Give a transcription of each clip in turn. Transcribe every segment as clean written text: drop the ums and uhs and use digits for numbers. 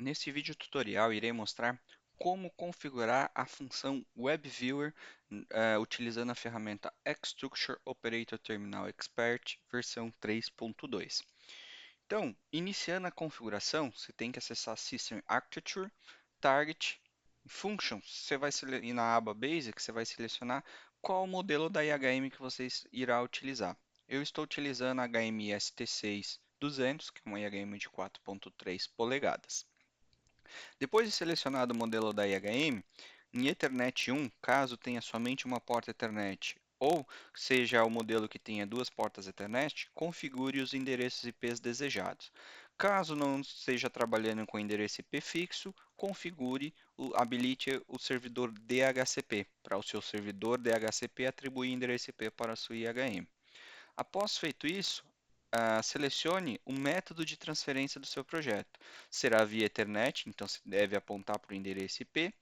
Nesse vídeo tutorial, irei mostrar como configurar a função WebViewer utilizando a ferramenta Xstructure Operator Terminal Expert versão 3.2. Então, iniciando a configuração, você tem que acessar System Architecture, Target, Functions. Você vai ir na aba Basic, você vai selecionar qual o modelo da IHM que você irá utilizar. Eu estou utilizando a HM ST6-200, que é uma IHM de 4.3 polegadas. Depois de selecionado o modelo da IHM, em Ethernet 1, caso tenha somente uma porta Ethernet ou seja o modelo que tenha duas portas Ethernet, configure os endereços IPs desejados. Caso não esteja trabalhando com endereço IP fixo, habilite o servidor DHCP, para o seu servidor DHCP atribuir endereço IP para a sua IHM. Após feito isso, selecione o método de transferência do seu projeto. Será via Ethernet, então você deve apontar para o endereço IP,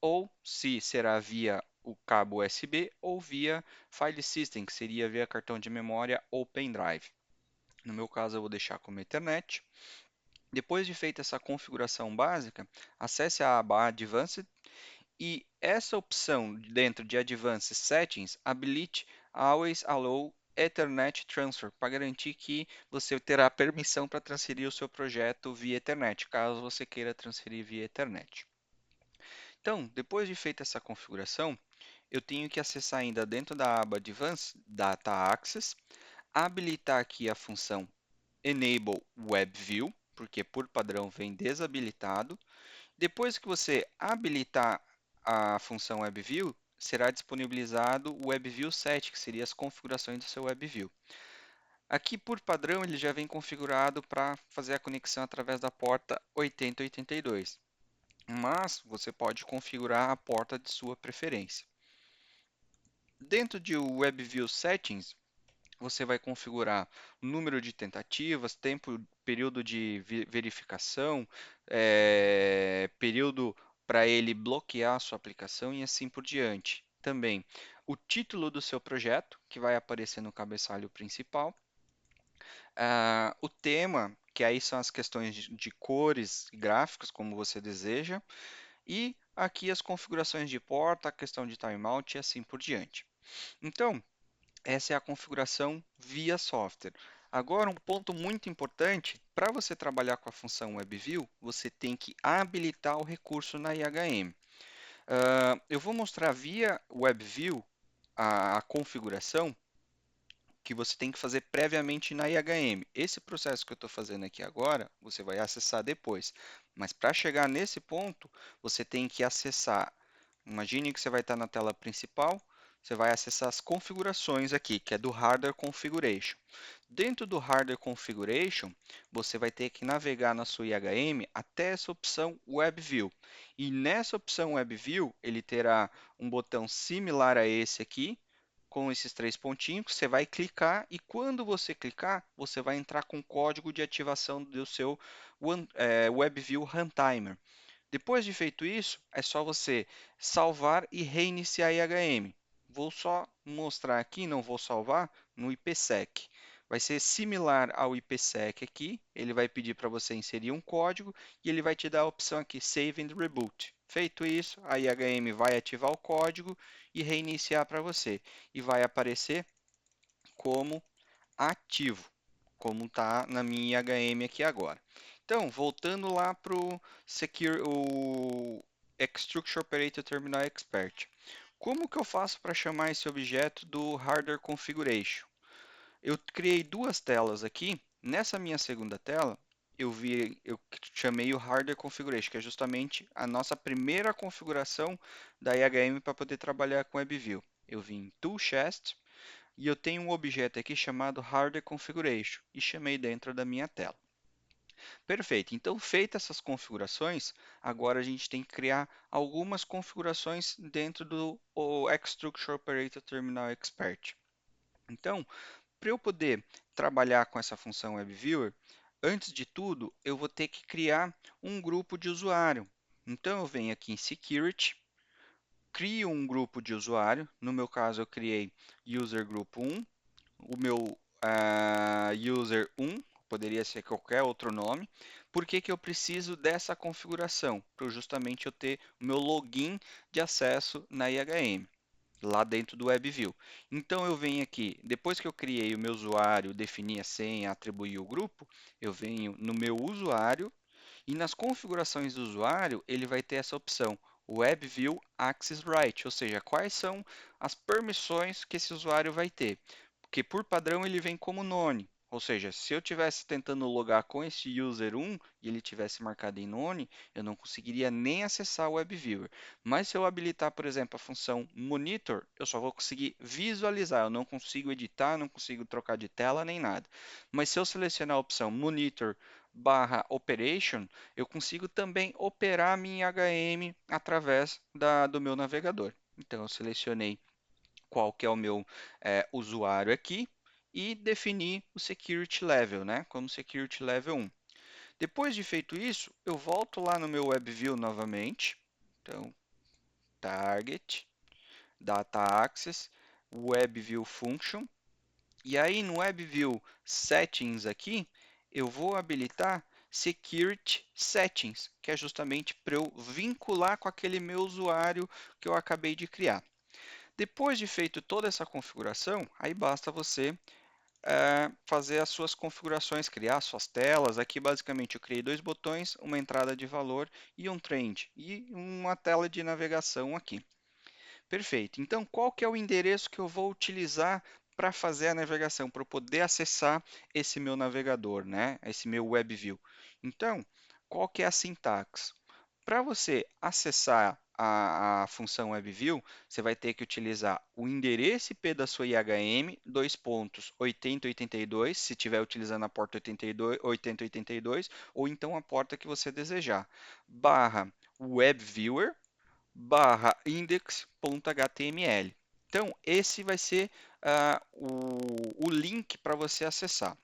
ou se será via o cabo USB ou via File System, que seria via cartão de memória ou pendrive. No meu caso, eu vou deixar como Ethernet. Depois de feita essa configuração básica, acesse a aba Advanced e essa opção dentro de Advanced Settings habilite Always Allow Ethernet Transfer para garantir que você terá permissão para transferir o seu projeto via Ethernet, caso você queira transferir via Ethernet. Então, depois de feita essa configuração, eu tenho que acessar ainda dentro da aba Advanced Data Access, habilitar aqui a função Enable Web View, porque por padrão vem desabilitado. Depois que você habilitar a função WebView, será disponibilizado o WebView 7, que seria as configurações do seu WebView. Aqui, por padrão, ele já vem configurado para fazer a conexão através da porta 8082, mas você pode configurar a porta de sua preferência. Dentro de WebView Settings, você vai configurar o número de tentativas, período de verificação, período para ele bloquear a sua aplicação e assim por diante. Também o título do seu projeto, que vai aparecer no cabeçalho principal. O tema, que aí são as questões de cores e gráficos, como você deseja. E aqui as configurações de porta, a questão de timeout e assim por diante. Então, essa é a configuração via software. Agora, um ponto muito importante, para você trabalhar com a função WebView, você tem que habilitar o recurso na IHM. Eu vou mostrar via WebView a configuração que você tem que fazer previamente na IHM. Esse processo que eu estou fazendo aqui agora, você vai acessar depois. Mas para chegar nesse ponto, você tem que acessar. Imagine que você vai estar na tela principal, você vai acessar as configurações aqui, que é do Hardware Configuration. Dentro do Hardware Configuration, você vai ter que navegar na sua IHM até essa opção WebView. E nessa opção WebView, ele terá um botão similar a esse aqui, com esses três pontinhos, você vai clicar e quando você clicar, você vai entrar com o código de ativação do seu WebView Runtimer. Depois de feito isso, é só você salvar e reiniciar a IHM. Vou só mostrar aqui, não vou salvar, no IPsec. Vai ser similar ao IPsec aqui, ele vai pedir para você inserir um código e ele vai te dar a opção aqui, Save and Reboot. Feito isso, a IHM vai ativar o código e reiniciar para você. E vai aparecer como ativo, como está na minha IHM aqui agora. Então, voltando lá para o Xstructure Operator Terminal Expert. Como que eu faço para chamar esse objeto do Hardware Configuration? Eu criei duas telas aqui. Nessa minha segunda tela, eu chamei o Hardware Configuration, que é justamente a nossa primeira configuração da IHM para poder trabalhar com WebView. Eu vim em Tool Chest e eu tenho um objeto aqui chamado Hardware Configuration e chamei dentro da minha tela. Perfeito. Então, feitas essas configurações, agora a gente tem que criar algumas configurações dentro do Xstructure Operator Terminal Expert. Então, para eu poder trabalhar com essa função WebViewer, antes de tudo, eu vou ter que criar um grupo de usuário. Então, eu venho aqui em Security, crio um grupo de usuário. No meu caso, eu criei User Group 1, o meu User 1, poderia ser qualquer outro nome. Por que que eu preciso dessa configuração? Para justamente eu ter o meu login de acesso na IHM, lá dentro do WebView. Então eu venho aqui, depois que eu criei o meu usuário, defini a senha, atribuí o grupo, eu venho no meu usuário e nas configurações do usuário, ele vai ter essa opção, WebView Access Right, ou seja, quais são as permissões que esse usuário vai ter. Porque por padrão ele vem como none, ou seja, se eu estivesse tentando logar com esse user 1 e ele tivesse marcado em none, eu não conseguiria nem acessar o WebViewer. Mas se eu habilitar, por exemplo, a função monitor, eu só vou conseguir visualizar, eu não consigo editar, não consigo trocar de tela nem nada. Mas se eu selecionar a opção monitor barra operation, eu consigo também operar a minha HM através do meu navegador. Então, eu selecionei qual que é o meu usuário aqui e defini o security level, né, como security level 1. Depois de feito isso, eu volto lá no meu WebView novamente. Então, target, data access, WebView function. E aí no WebView settings aqui, eu vou habilitar Security Settings, que é justamente para eu vincular com aquele meu usuário que eu acabei de criar. Depois de feito toda essa configuração, aí basta você fazer as suas configurações, criar suas telas. Aqui basicamente eu criei dois botões, uma entrada de valor e um trend, e uma tela de navegação aqui. Perfeito. Então, qual que é o endereço que eu vou utilizar para fazer a navegação, para eu poder acessar esse meu navegador, né? Esse meu WebView. Então, qual que é a sintaxe? Para você acessar a função WebView, você vai ter que utilizar o endereço IP da sua IHM, 2.80.82, se estiver utilizando a porta 82, 8082, ou então a porta que você desejar, barra WebViewer, barra index.html. Então, esse vai ser o link para você acessar.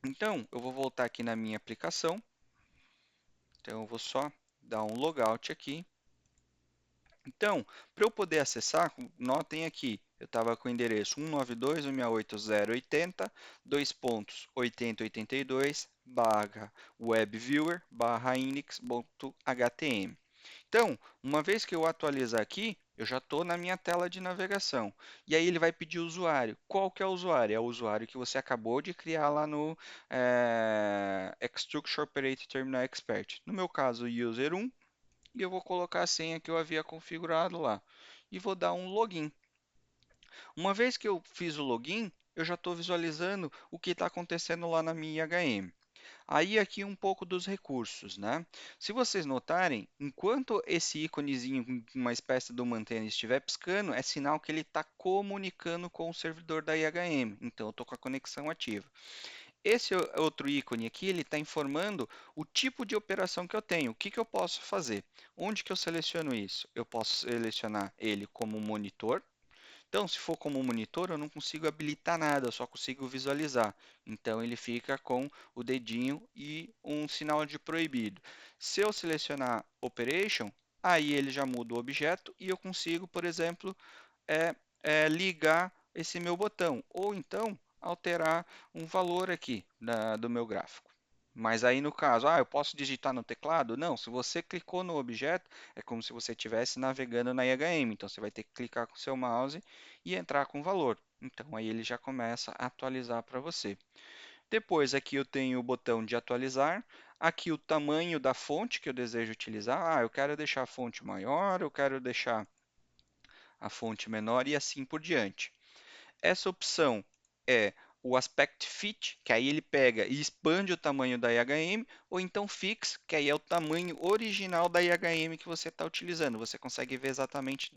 Então, eu vou voltar aqui na minha aplicação. Então, eu vou só dar um logout aqui. Então, para eu poder acessar, notem aqui, eu estava com o endereço 192.168.0.80, 2.80.82, barra webviewer, barra index.html. Então, uma vez que eu atualizar aqui, eu já estou na minha tela de navegação. E aí ele vai pedir o usuário. Qual que é o usuário? É o usuário que você acabou de criar lá no Xstructure Operator Terminal Expert. No meu caso, user 1, e eu vou colocar a senha que eu havia configurado lá. E vou dar um login. Uma vez que eu fiz o login, eu já estou visualizando o que está acontecendo lá na minha IHM. Aí aqui um pouco dos recursos, né? Se vocês notarem, enquanto esse íconezinho com uma espécie do mantena estiver piscando, é sinal que ele está comunicando com o servidor da IHM. Então, eu estou com a conexão ativa. Esse outro ícone aqui, ele está informando o tipo de operação que eu tenho. O que, que eu posso fazer? Onde que eu seleciono isso? Eu posso selecionar ele como monitor. Então, se for como monitor, eu não consigo habilitar nada, eu só consigo visualizar. Então, ele fica com o dedinho e um sinal de proibido. Se eu selecionar Operation, aí ele já muda o objeto e eu consigo, por exemplo, ligar esse meu botão. Ou então, alterar um valor aqui do meu gráfico. Mas aí no caso, eu posso digitar no teclado? Não, se você clicou no objeto, é como se você estivesse navegando na IHM. Então você vai ter que clicar com o seu mouse e entrar com o valor. Então aí ele já começa a atualizar para você. Depois aqui eu tenho o botão de atualizar. Aqui o tamanho da fonte que eu desejo utilizar. Eu quero deixar a fonte maior, eu quero deixar a fonte menor e assim por diante. Essa opção é o Aspect Fit, que aí ele pega e expande o tamanho da IHM, ou então Fix, que aí é o tamanho original da IHM que você está utilizando. Você consegue ver exatamente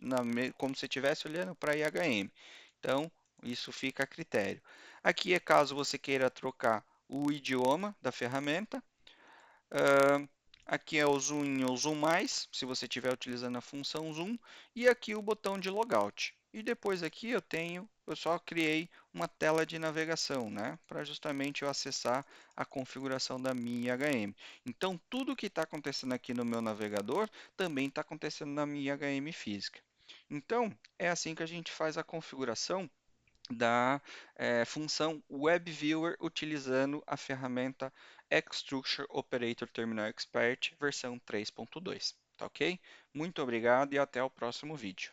como se estivesse olhando para a IHM. Então, isso fica a critério. Aqui é caso você queira trocar o idioma da ferramenta. Aqui é o zoom in ou zoom mais, se você estiver utilizando a função zoom, e aqui o botão de logout. E depois aqui eu só criei uma tela de navegação, né, para justamente eu acessar a configuração da minha IHM. Então, tudo que está acontecendo aqui no meu navegador também está acontecendo na minha IHM física. Então, é assim que a gente faz a configuração da função WebViewer utilizando a ferramenta Xstructure Operator Terminal Expert versão 3.2, tá ok? Muito obrigado e até o próximo vídeo.